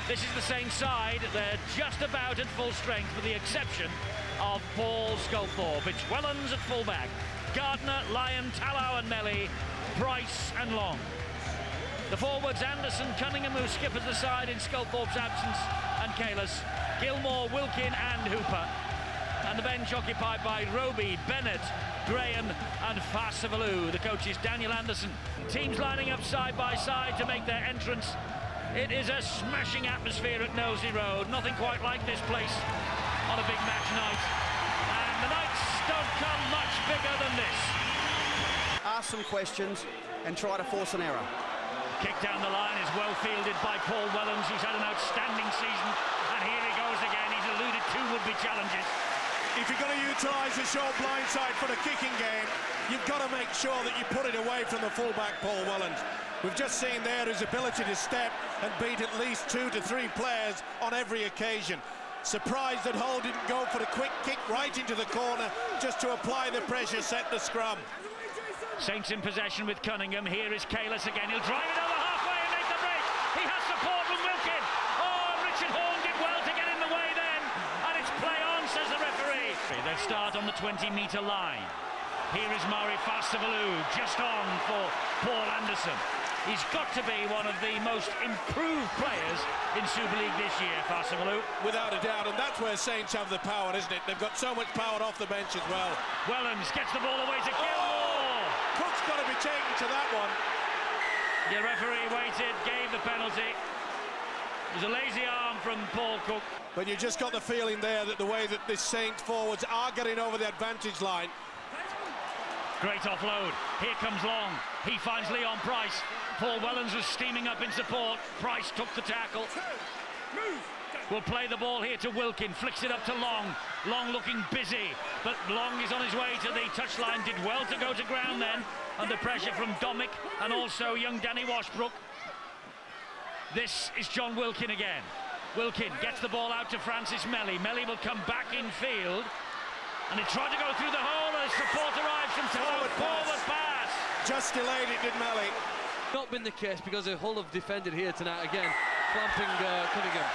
This is the same side. They're just about at full strength with the exception of Paul Sculthorpe. It's Helens at fullback. Gardner, Lyon, Tallow and Melly, Price and Long. The forwards Anderson, Cunningham, who skippers the side in Sculthorpe's absence, and Kalis, Gilmore, Wilkin and Hooper. And the bench occupied by Roby, Bennett, Graham and Farsavalou. The coach is Daniel Anderson. Teams lining up side by side to make their entrance. It is a smashing atmosphere at Knowsley Road. Nothing quite like this place on a big match night. And the nights don't come much bigger than this. Ask some questions and try to force an error. Kick down the line is well fielded by Paul Helens, who's had an outstanding season. And here he goes again. He's eluded two would-be challenges. If you're going to utilise the short blindside for the kicking game, you've got to make sure that you put it away from the fullback, Paul Helens. We've just seen there his ability to step and beat at least 2 to 3 players on every occasion. Surprised that Hull didn't go for the quick kick right into the corner just to apply the pressure, set the scrum. Saints in possession with Cunningham. Here is Kalis again. He'll drive it over halfway and make the break. He has support from Wilkin. Oh, Richard Horne did well to get in the way then. And it's play on, says the referee. They start on the 20-metre line. Here is Murray Farsavalou just on for Paul Anderson. He's got to be one of the most improved players in Super League this year, Farsavalou. Without a doubt, and that's where Saints have the power, isn't it? They've got so much power off the bench as well. Helens gets the ball away to Gilmore. Cook's got to be taken to that one. The referee waited, gave the penalty. It was a lazy arm from Paul Cook. But you just got the feeling there that the way that the Saints forwards are getting over the advantage line. Great offload. Here comes Long. He finds Leon Price. Paul Helens was steaming up in support. Price took the tackle. Will play the ball here to Wilkin. Flicks it up to Long. Long looking busy, but Long is on his way to the touchline. Did well to go to ground then, under pressure from Domick and also young Danny Washbrook. This is John Wilkin again. Wilkin gets the ball out to Francis Melly. Melly will come back in field. And he tried to go through the hole, and his support arrives from forward pass. Just delayed it, did Melly. Not been the case because Hull have defended here tonight again, clamping Cunningham.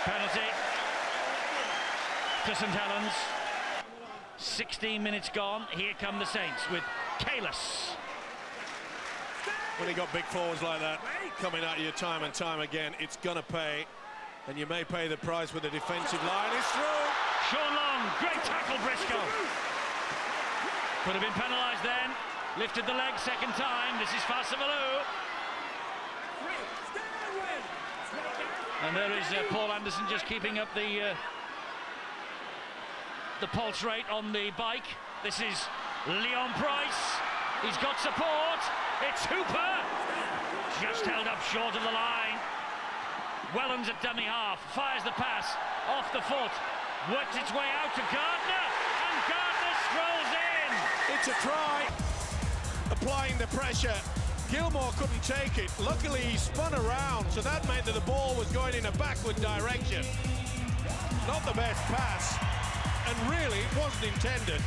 Penalty to St Helens. 16 minutes gone. Here come the Saints with Kalis. When you got big forwards like that coming at you time and time again, it's gonna pay, and you may pay the price with the defensive line. It's through. Sean Long, great tackle, Briscoe. Could have been penalised then. Lifted the leg second time. This is Farsavalou. And there is Paul Anderson just keeping up the pulse rate on the bike. This is Leon Price. He's got support. It's Hooper. Just held up short of the line. Helens at dummy half. Fires the pass off the foot. Works its way out to Gardner, and Gardner strolls in. It's a try. Applying the pressure. Gilmore couldn't take it. Luckily, he spun around, so that meant that the ball was going in a backward direction. Not the best pass, and really, it wasn't intended.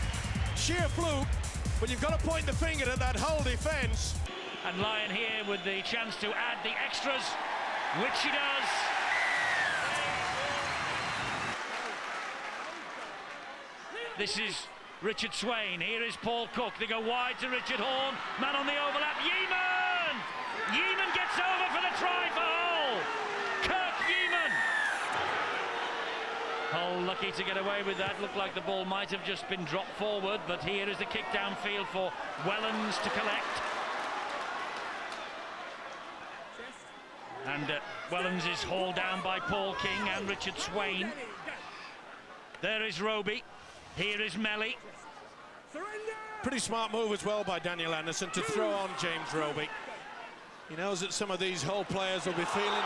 Sheer fluke, but you've got to point the finger at that Hull defence. And Lyon here with the chance to add the extras, which he does. This is Richard Swain. Here is Paul Cook. They go wide to Richard Horne. Man on the overlap. Yeaman! Yeaman gets over for the try for Hull. Kirk Yeaman. Hull lucky to get away with that. Looked like the ball might have just been dropped forward, but here is the kick downfield for Helens to collect. And Helens is hauled down by Paul King and Richard Swain. There is Roby. Here is Melly. Pretty smart move as well by Daniel Anderson to throw on James Roby. He knows that some of these Hull players will be feeling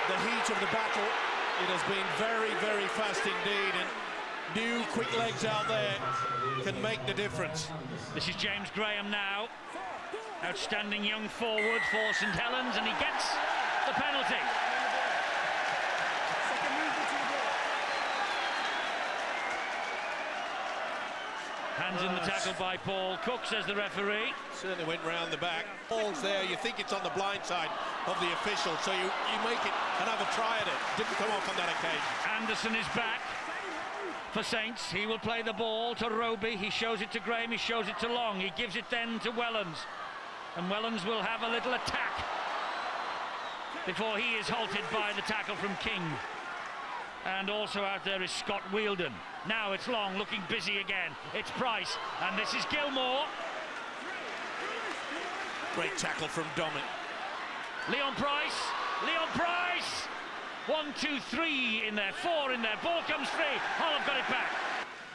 the heat of the battle. It has been very, very fast indeed, and new quick legs out there can make the difference. This is James Graham now. Outstanding young forward for St Helens, and he gets the penalty. Hands in the tackle by Paul Cook, says the referee. Certainly went round the back. Ball's there, you think it's on the blind side of the official, so you make it and have a try at it. Didn't come off on that occasion. Anderson is back for Saints. He will play the ball to Roby. He shows it to Graham, he shows it to Long. He gives it then to Wellens. And Wellens will have a little attack before he is halted by the tackle from King. And also out there is Scott Wheeldon. Now it's Long looking busy again. It's Price, and this is Gilmore. Great tackle from Dominic. Leon Price. 1, 2, 3 in there, 4 in there. Ball comes free. Hull have got it back.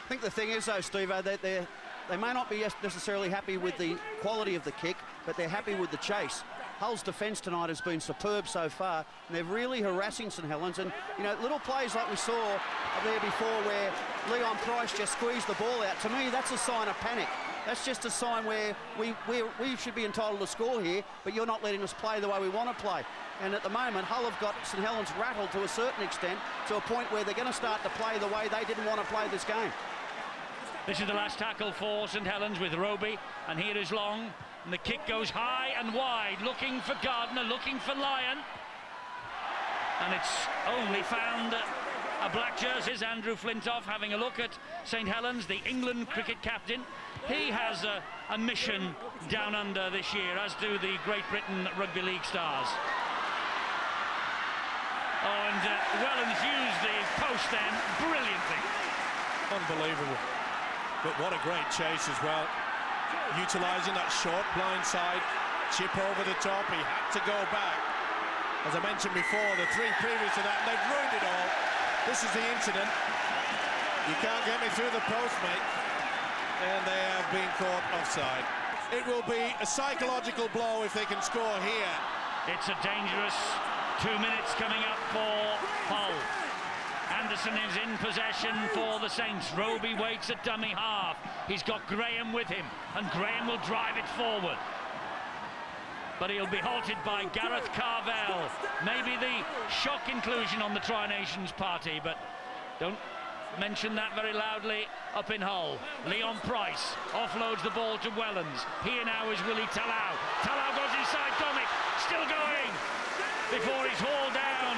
I think the thing is, though, Steve, that they may not be necessarily happy with the quality of the kick, but they're happy with the chase. Hull's defence tonight has been superb so far, and they're really harassing St Helens. And, you know, little plays like we saw there before where Leon Price just squeezed the ball out, to me, that's a sign of panic. That's just a sign where we should be entitled to score here, but you're not letting us play the way we want to play. And at the moment, Hull have got St Helens rattled to a certain extent, to a point where they're going to start to play the way they didn't want to play this game. This is the last tackle for St Helens with Roby, and here is Long. And the kick goes high and wide, looking for Gardner, looking for Lyon. And it's only found a black jersey. Is Andrew Flintoff having a look at St Helens, the England cricket captain. He has a mission down under this year, as do the Great Britain Rugby League stars. Oh, and Wellens used the post then brilliantly. Unbelievable. But what a great chase as well. Utilising that short blind side, chip over the top, he had to go back. As I mentioned before, the 3 previous to that, and they've ruined it all. This is the incident. You can't get me through the post, mate. And they have been caught offside. It will be a psychological blow if they can score here. It's a dangerous 2 minutes coming up for Hull. Anderson is in possession for the Saints. Roby waits at dummy half. He's got Graham with him, and Graham will drive it forward. But he'll be halted by Gareth Carvell. Maybe the shock inclusion on the Tri-Nations party, but don't mention that very loudly up in Hull. Leon Price offloads the ball to Wellens. Here now is Willie Talau. Talau goes inside Dominic, still going, before he's hauled down.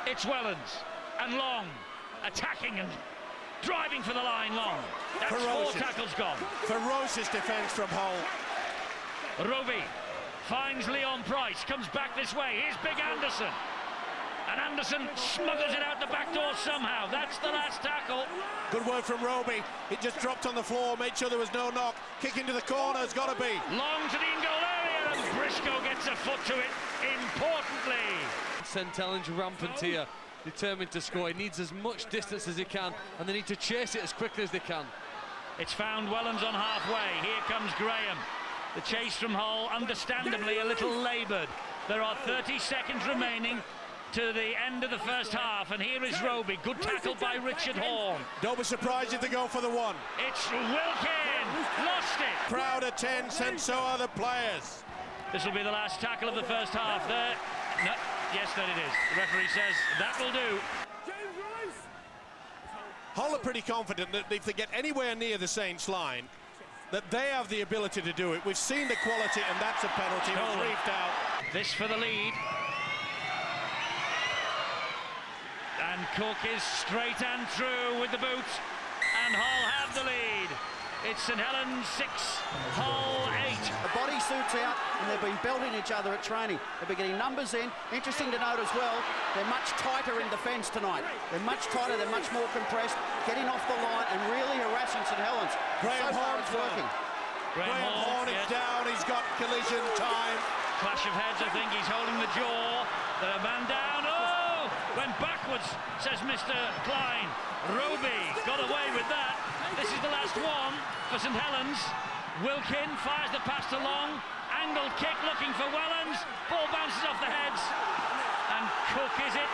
It's Wellens and Long attacking and driving for the line. Long. That's Ferocious. 4 tackles gone. Ferocious defence from Hull. Roby finds Leon Price, comes back this way. Here's Big Anderson. And Anderson smuggles it out the back door somehow. That's the last tackle. Good work from Roby. It just dropped on the floor, made sure there was no knock. Kick into the corner, it's got to be. Long to the in-goal area, and Briscoe gets a foot to it importantly. St Helens rampant here, determined to score. He needs as much distance as he can, and they need to chase it as quickly as they can. It's found Wellens on halfway. Here comes Graham. The chase from Hull, understandably a little laboured. There are 30 seconds remaining to the end of the first half, and here is Roby. Good tackle by Richard Horn. Don't be surprised if they go for the 1. It's Wilkin, lost it. Crowd at 10, and so are the players. This will be the last tackle of the first half. There, no, yes, that it is. The referee says that will do. Hull are pretty confident that if they get anywhere near the Saints line, that they have the ability to do it. We've seen the quality, and that's a penalty. It was reefed out. This for the lead. And Cook is straight and true with the boot, and Hull have the lead. It's St Helens 6, Hull 8. The bodysuit's out, and they've been belting each other at training. They've been getting numbers in. Interesting to note as well, they're much tighter in defence tonight. They're much tighter, they're much more compressed, getting off the line and really harassing St Helens. Graham so far Horn's it's working. Graham Horn is down, he's got collision time. Clash of heads, I think. He's holding the jaw. The man down. Oh! Went backwards, says Mr. Klein. Roby got away with that. This is the last one for St Helens. Wilkin fires the pass to Long. Angled kick looking for Wellens. Ball bounces off the heads. And Cook, is it?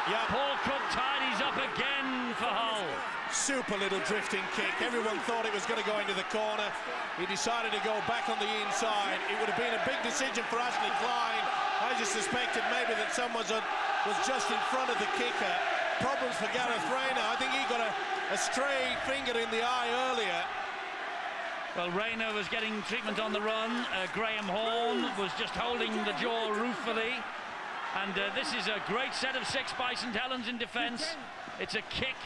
Yeah. Paul Cook tidies up again for Hull. Super little drifting kick. Everyone thought it was going to go into the corner. He decided to go back on the inside. It would have been a big decision for Ashley Klein. I just suspected maybe that someone was just in front of the kicker. problems for Gareth Rayner. I think he got a stray finger in the eye earlier. Well, Rayner was getting treatment on the run. Graham Horn was just holding the jaw ruefully. And this is a great set of 6 by St Helens in defence. It's a kick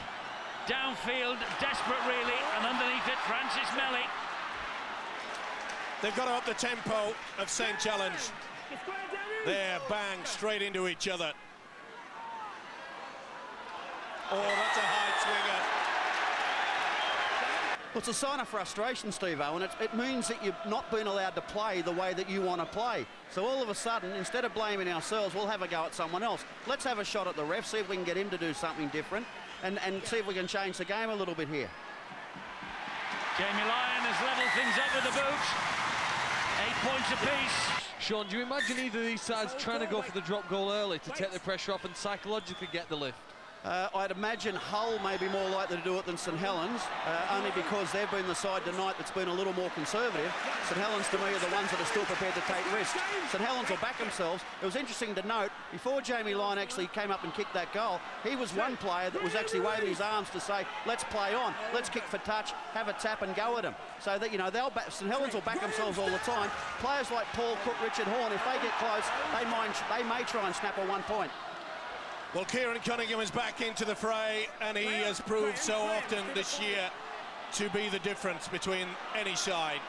downfield, desperate really, and underneath it, Francis Melly. They've got to up the tempo of St Helens. There, bang, straight into each other. Oh, that's a high swinger. Well, it's a sign of frustration, Steve-O, and it means that you've not been allowed to play the way that you want to play. So all of a sudden, instead of blaming ourselves, we'll have a go at someone else. Let's have a shot at the ref, see if we can get him to do something different, and see if we can change the game a little bit here. Jamie Lyon has levelled things up with the boot. 8 points apiece. Sean, do you imagine either of these sides trying to go for the drop goal early to take the pressure off and psychologically get the lift? I'd imagine Hull may be more likely to do it than St Helens, only because they've been the side tonight that's been a little more conservative. St Helens, to me, are the ones that are still prepared to take risks. St Helens will back themselves. It was interesting to note, before Jamie Lyon actually came up and kicked that goal, he was one player that was actually waving his arms to say, let's play on, let's kick for touch, have a tap and go at him. So that, you know, St Helens will back themselves all the time. Players like Paul Cook, Richard Horn, if they get close, they may try and snap a 1 point. Well, Kieran Cunningham is back into the fray, and he has proved so often this year to be the difference between any side.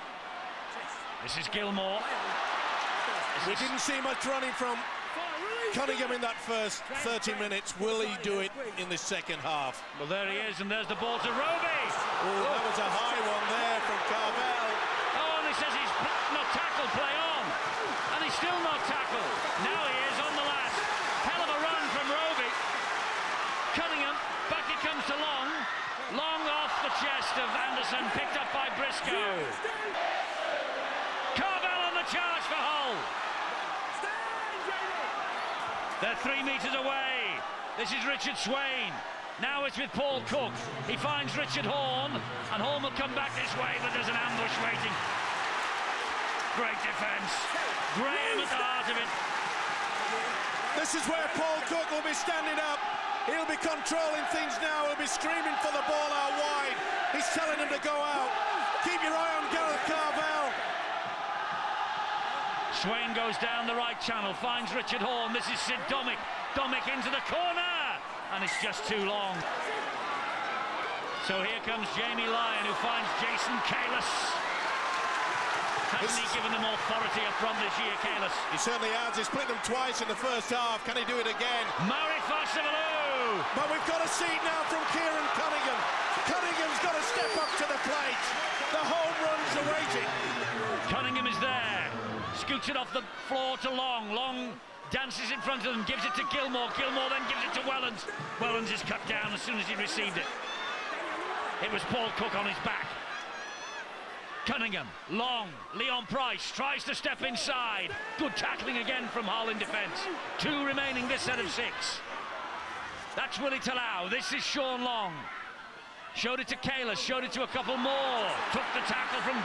This is Gilmore. We didn't see much running from Cunningham in that first 30 minutes. Will he do it in the second half? Well, there he is, and there's the ball to Roby. Oh, that was a high one there from Carvel. Oh, and he says he's not tackled, play on. And he's still not tackled. Now he is on the last. Hell of a run from Roby. Cunningham, back it comes to Long. Long off the chest of Anderson, picked up by Briscoe. Carvel on the charge for Hull. They're 3 metres away. This is Richard Swain. Now it's with Paul Cook. He finds Richard Horn, and Horn will come back this way, but there's an ambush waiting. Great defence. Graham at the heart of it. This is where Paul Cook will be standing up. He'll be controlling things now. He'll be screaming for the ball out wide. He's telling him to go out. Keep your eye on Gareth Carvel. Swain goes down the right channel, finds Richard Horn. This is Sid Domick. Domick into the corner, and it's just too long. So here comes Jamie Lyon, who finds Jason Kalis. Hasn't he given them authority up front this year, Kalis? He certainly has. He split them twice in the first half. Can he do it again? Murray Fossivalou! But we've got a seat now from Kieran Cunningham. Cunningham's got to step up to the plate. The home runs are waiting. Cunningham is there. Scoots it off the floor to Long. Long dances in front of them, gives it to Gilmore. Gilmore then gives it to Wellens. Wellens is cut down as soon as he received it. It was Paul Cook on his back. Cunningham, Long, Leon Price tries to step inside. Good tackling again from Hull in defence. 2 remaining this set of 6. That's Willie Talau. This is Sean Long. Showed it to Kalis, showed it to a couple more. Took the tackle from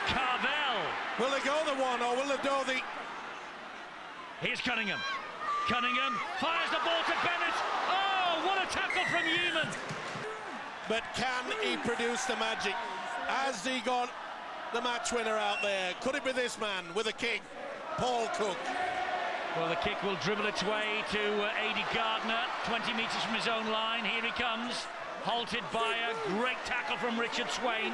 Carvel. Will they go the one, or will they go the... Here's Cunningham. Cunningham fires the ball to Bennett. Oh, what a tackle from Yeaman. But can he produce the magic? Has he got the match winner out there? Could it be this man with a kick? Paul Cook. Well, the kick will dribble its way to Aidy Gardner, 20 metres from his own line. Here he comes, halted by a great tackle from Richard Swain.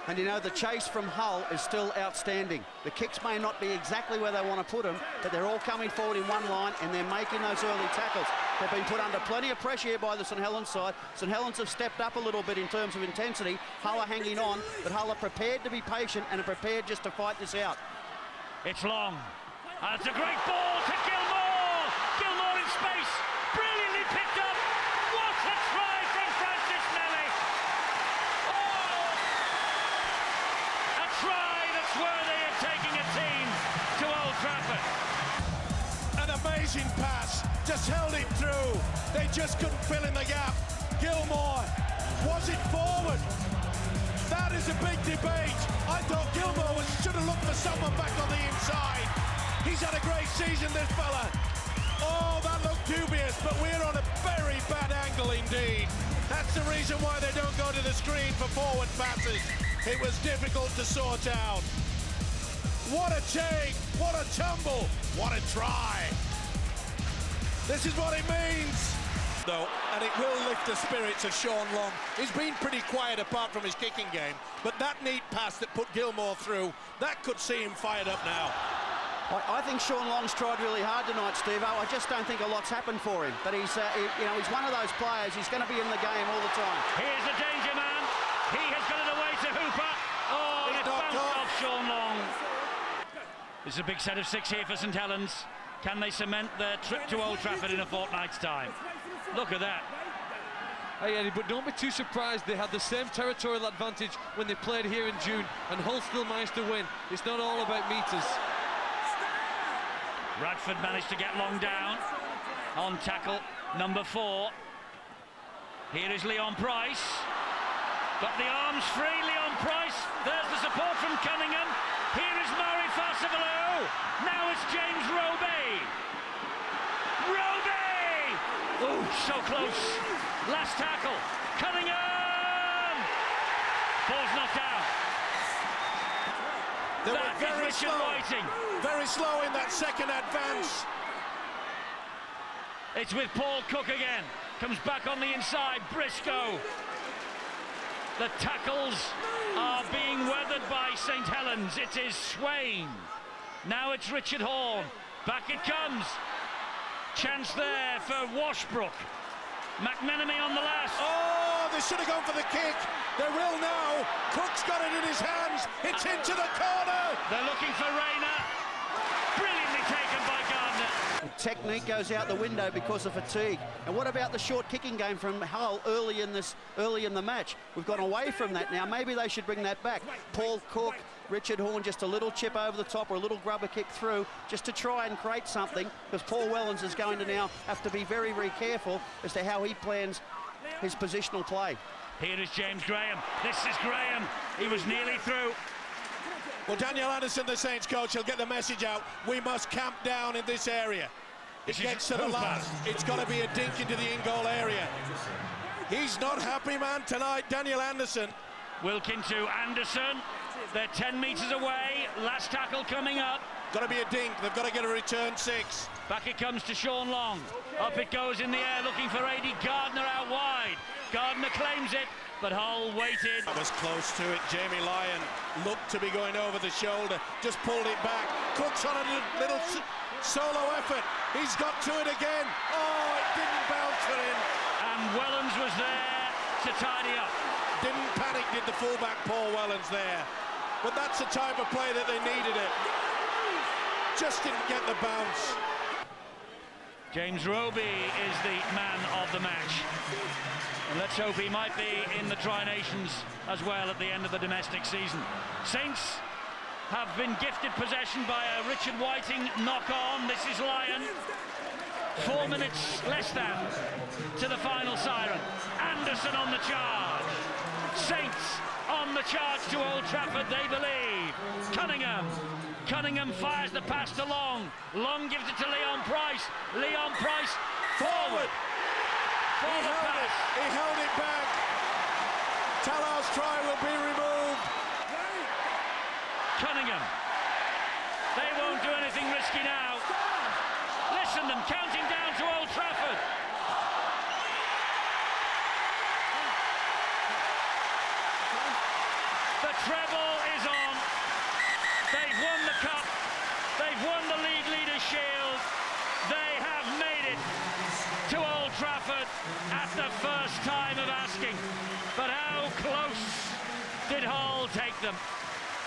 And you know, the chase from Hull is still outstanding. The kicks may not be exactly where they want to put them, but they're all coming forward in one line and they're making those early tackles. They've been put under plenty of pressure here by the St Helens side. St Helens have stepped up a little bit in terms of intensity. Hull are hanging on, but Hull are prepared to be patient and are prepared just to fight this out. It's Long. It's a great ball to Gilmore. Gilmore in space. Brilliantly picked up. What a try from Francis Melly. A try that's worthy of taking a team to Old Trafford. An amazing pass. Just held it through. They just couldn't fill in the gap. Gilmore, was it forward? That is a big debate. I thought Gilmore should have looked for someone back on the inside. He's had a great season, this fella. Oh, that looked dubious, but we're on a very bad angle indeed. That's the reason why they don't go to the screen for forward passes. It was difficult to sort out. What a take, what a tumble, what a try. This is what it means. Though, and it will lift the spirits of Sean Long. He's been pretty quiet apart from his kicking game, but that neat pass that put Gilmore through, that could see him fired up now. I think Sean Long's tried really hard tonight, Steve-O. I just don't think a lot's happened for him. But he's, he's one of those players. He's going to be in the game all the time. Here's the danger man. He has got it away to Hooper. Oh, and it bounced off Sean Long. This is a big set of 6 here for St Helens. Can they cement their trip to Old Trafford in a fortnight's time? Look at that. Hey Eddie, but don't be too surprised. They had the same territorial advantage when they played here in June, and Hull still managed to win. It's not all about metres. Radford managed to get Long down on tackle number 4. Here is Leon Price. Got the arms free, Leon Price. There's the support from Cunningham. Here is Murray Fassavalo. Now it's James Roby. Roby! Oh, so close. Last tackle. Cunningham! Ball's knocked down. They were That is very Richard slow. Whiting. Very slow in that second advance. It's with Paul Cook again. Comes back on the inside. Briscoe. The tackles are being weathered by St Helens. It is Swain. Now it's Richard Horn. Back it comes. Chance there for Washbrook. McMenemy on the last. Oh, they should have gone for the kick. They will now. Cook's got it in his hands. It's into the corner. They're looking for Rayner. Brilliantly taken by Gardner. Technique goes out the window because of fatigue. And what about the short kicking game from Hull early in the match? We've gone away from that now. Maybe they should bring that back. Paul Cook, Richard Horn, just a little chip over the top or a little grubber kick through just to try and create something, because Paul Wellens is going to now have to be very, very careful as to how he plans his positional play. Here is James Graham. This is Graham. He was nearly through. Well, Daniel Anderson, the Saints coach, will get the message out. We must camp down in this area. It gets to the last. It's got to be a dink into the in-goal area. He's not happy, man, tonight, Daniel Anderson. Wilkin to Anderson. They're 10 metres away. Last tackle coming up. Got to be a dink. They've got to get a return 6. Back it comes to Sean Long. Up it goes in the air, looking for A.D. Gardner out wide. Gardner claims it, but Hull waited. That was close to it. Jamie Lyon looked to be going over the shoulder, just pulled it back. Cook's on a little solo effort. He's got to it again. Oh, it didn't bounce for him. And Wellens was there to tidy up. Didn't panic, did the fullback Paul Wellens there. But that's the type of play that they needed it. Just didn't get the bounce. James Roby is the man of the match. And let's hope he might be in the Tri-Nations as well at the end of the domestic season. Saints have been gifted possession by a Richard Whiting knock-on. This is Lyon. 4 minutes less than to the final siren. Anderson on the charge. Saints on the charge to Old Trafford, they believe. Cunningham fires the pass to Long. Long gives it to Leon Price. Leon Price forward. He held it back. Talau's try will be removed. Cunningham. They won't do anything risky now. Listen them counting down to Old Trafford. The treble is on. They've won the cup. They've won the League Leaders' Shield. They have made it to Old Trafford at the first time of asking. But how close did Hull take them?